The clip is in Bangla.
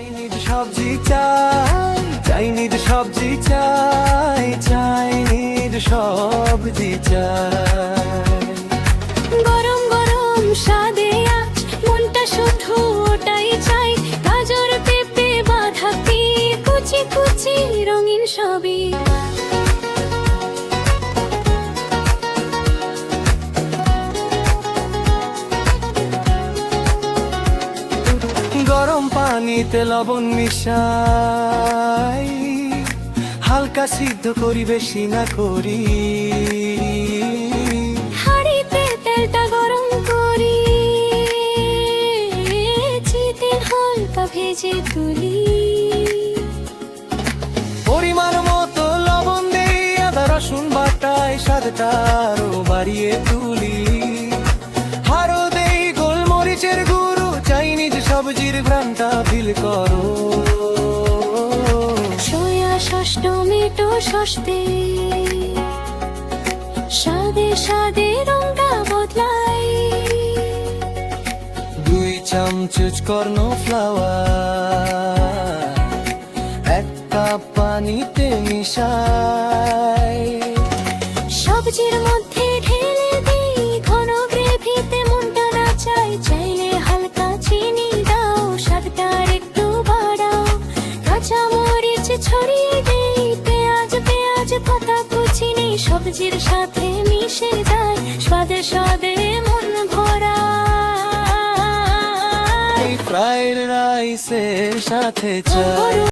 চাইনিজ সবজি চাই, চাইনিজ সবজি চাই, চাইনিজ সবজি চাই। গরম গরম স্বাদে আজ মনটা শুধু ওটাই চাই। গাজর পেঁপে বাঁধাকপি কুচি কুচি রঙিন সবই। গরম পানিতে লবণ মিশাই, হালকা সিদ্ধ করি বেশি না করি। হাঁড়িতে তেলটা গরম করি, চিকেন হালকা ভেজে তুলি। পরিমাণ মতো লবণ দেই, আদা রসুন বাটায় স্বাদটা আরো বাড়িয়ে তুলি। আরো দেই গোলমরিচের গুঁড়ো, চাইনিজ সবজির ঘ্রাণটা ফিল করো। সয়া সস টমেটো সস দে, স্বাদে স্বাদে রঙটা বদলাই। 2 চামচ কর্নফ্লাওয়ার 1 কাপ পানিতে মিশাই। সবজির মধ্যে ঢেলে দিই, ঘন গ্রেভিতে মনটা নাচাই। চাইলে হালকা চিনি দাও, স্বাদটা একটু বাড়াও। কাঁচা মরিচ ছড়িয়ে দেই, পেঁয়াজ পাতা কুচি নেই। সবজির সাথে মিশে যায়, স্বাদে স্বাদে মন ভরা। ফ্রাইড রাইসের সাথে চাই।